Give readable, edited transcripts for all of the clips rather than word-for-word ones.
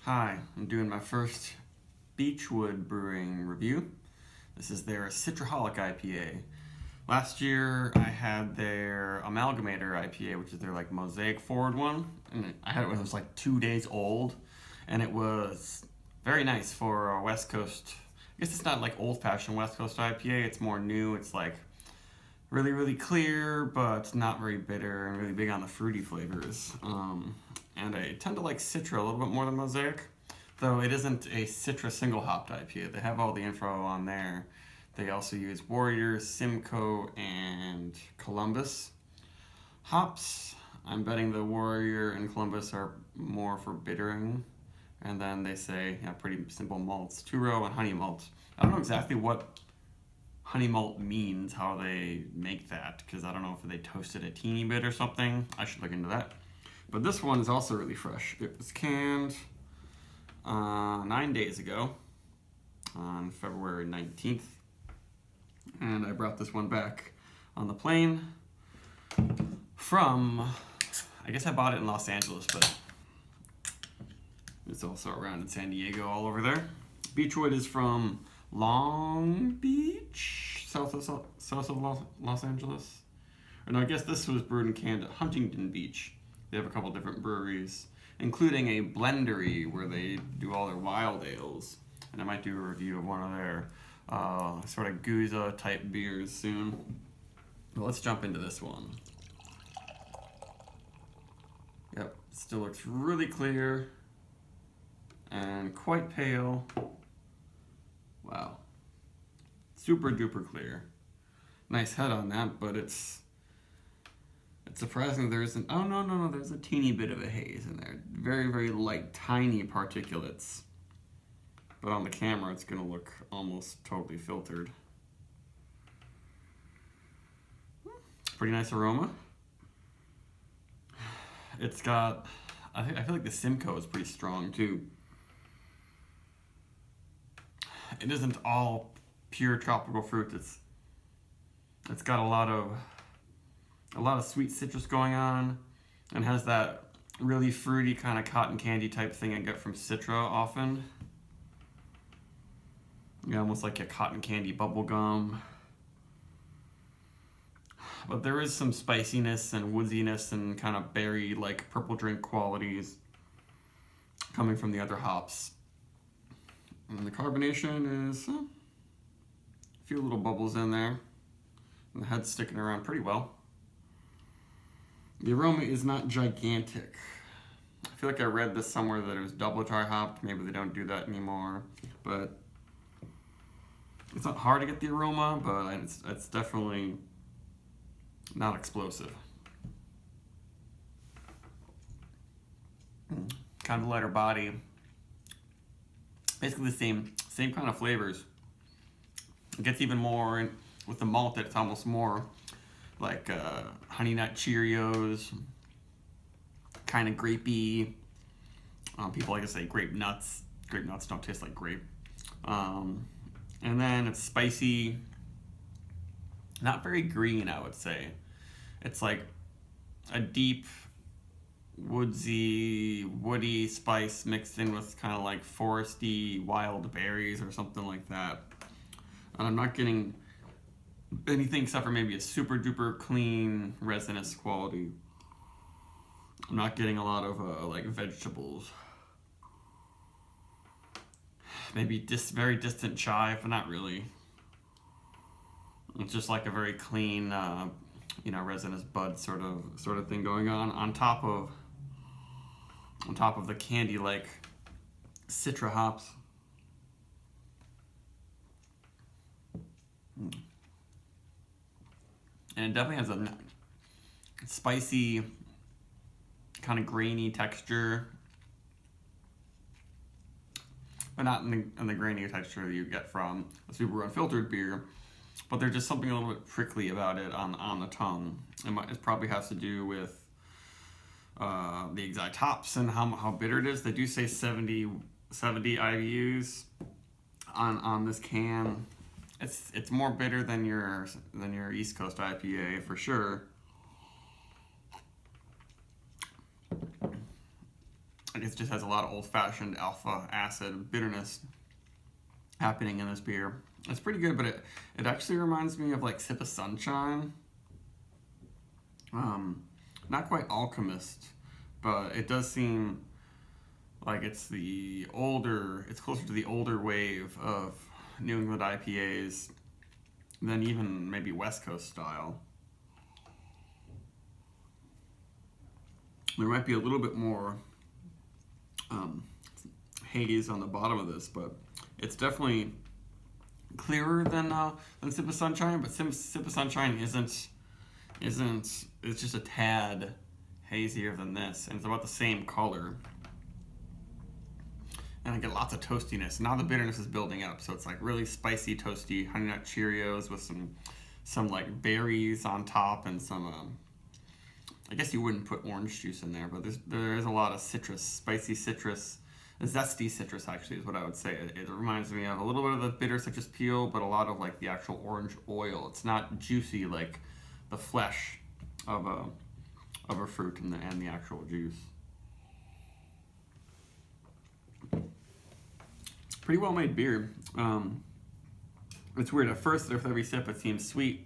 Hi, I'm doing my first Beachwood Brewing review. This is their Citraholic IPA. Last year I had their Amalgamator IPA, which is their like mosaic forward one, and I had it when it was like 2 days old, and it was very nice for a West Coast. I guess it's not like old-fashioned West Coast IPA. It's more new. It's like really clear, but not very bitter, and really big on the fruity flavors. And I tend to like Citra a little bit more than Mosaic, though it isn't a Citra single hopped IPA. They have all the info on there. They also use Warrior, Simcoe, and Columbus hops. I'm betting the Warrior and Columbus are more for bittering. And then they say, pretty simple malts, two-row and honey malt. I don't know exactly what honey malt means, how they make that, because I don't know if they toasted a teeny bit or something. I should look into that. But this one is also really fresh. It was canned 9 days ago on February 19th. And I brought this one back on the plane from, I guess I bought it in Los Angeles, but it's also around in San Diego, all over there. Beachwood is from Long Beach, south of Los Angeles. Or no, I guess this was brewed and canned at Huntington Beach. They have a couple different breweries, including a blendery where they do all their wild ales. And I might do a review of one of their sort of Gouza type beers soon. But let's jump into this one. Yep, still looks really clear and quite pale. Wow. Super duper clear. Nice head on that, but it's surprising there isn't. Oh, no, there's a teeny bit of a haze in there. Very light, tiny particulates. But on the camera, it's going to look almost totally filtered. Pretty nice aroma. It's got, I feel like the Simcoe is pretty strong too. It isn't all pure tropical fruit. It's got a lot of sweet citrus going on, and has that really fruity kind of cotton candy type thing I get from Citra often. Yeah, almost like a cotton candy bubble gum. But there is some spiciness and woodiness and kind of berry like purple drink qualities coming from the other hops. And the carbonation is a few little bubbles in there. And the head's sticking around pretty well. The aroma is not gigantic. I feel like I read this somewhere that it was double dry hopped. Maybe they don't do that anymore. But it's not hard to get the aroma, but it's definitely not explosive. Kind of lighter body. Basically the same kind of flavors. It gets even more with the malt. It's almost more like Honey Nut Cheerios, kind of grapey. People like to say grape nuts. Grape nuts don't taste like grape. And then it's spicy, not very green, I would say. It's like a deep, woody spice mixed in with kind of like foresty wild berries or something like that. And I'm not getting anything except for maybe a super duper clean resinous quality. I'm not getting a lot of like vegetables. Maybe very distant chive, but not really. It's just like a very clean, resinous bud sort of thing going on top of the candy like Citra hops. And it definitely has a spicy, kind of grainy texture, but not in the grainy texture that you get from a super unfiltered beer. But there's just something a little bit prickly about it on the tongue. It probably has to do with the exact hops and how bitter it is. They do say 70 IBUs on this can. It's more bitter than your East Coast IPA for sure. I guess it just has a lot of old-fashioned alpha acid bitterness happening in this beer. It's pretty good, but it actually reminds me of like Sip of Sunshine. Not quite Alchemist, but it does seem like it's closer to the older wave of New England IPAs than even maybe West Coast style. There might be a little bit more haze on the bottom of this, but it's definitely clearer than Sip of Sunshine. But Sip of Sunshine isn't. It's just a tad hazier than this, and it's about the same color. And I get lots of toastiness. Now the bitterness is building up, so it's like really spicy, toasty Honey Nut Cheerios with some like berries on top and some. I guess you wouldn't put orange juice in there, but there is a lot of citrus, spicy citrus, zesty citrus actually is what I would say. It reminds me of a little bit of the bitter citrus peel, but a lot of like the actual orange oil. It's not juicy like the flesh of a fruit and the actual juice. Pretty well made beer. It's weird at first with every sip it seems sweet,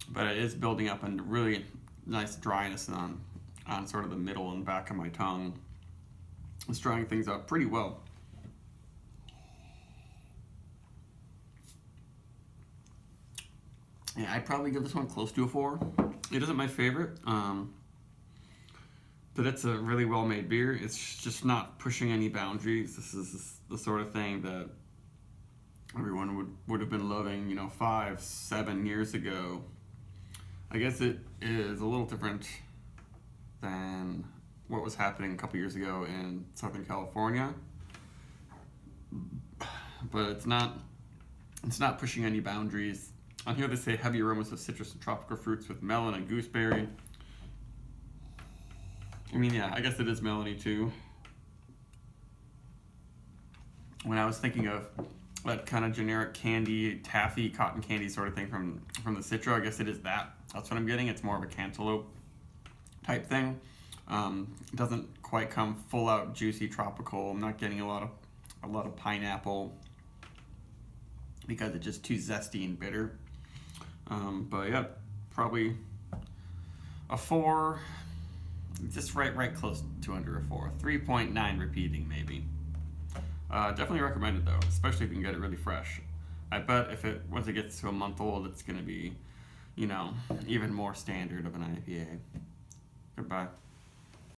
but it is building up and really nice dryness on sort of the middle and back of my tongue. It's drying things up pretty well. Yeah, I'd probably give this one close to a 4. It isn't my favorite, but it's a really well-made beer. It's just not pushing any boundaries. This is the sort of thing that everyone would have been loving, 5-7 years ago. I guess it is a little different than what was happening a couple years ago in Southern California, but it's not pushing any boundaries. On here they say heavy aromas of citrus and tropical fruits with melon and gooseberry. I mean, yeah, I guess it is melony too. When I was thinking of that kind of generic candy, taffy, cotton candy sort of thing from the Citra, I guess it is that. That's what I'm getting. It's more of a cantaloupe type thing. It doesn't quite come full out juicy tropical. I'm not getting a lot of pineapple because it's just too zesty and bitter. But yeah, probably a 4, just right close to under a 4. 3.9 repeating maybe. Definitely recommend it though, especially if you can get it really fresh. I bet once it gets to a month old, it's gonna be, even more standard of an IPA. Goodbye.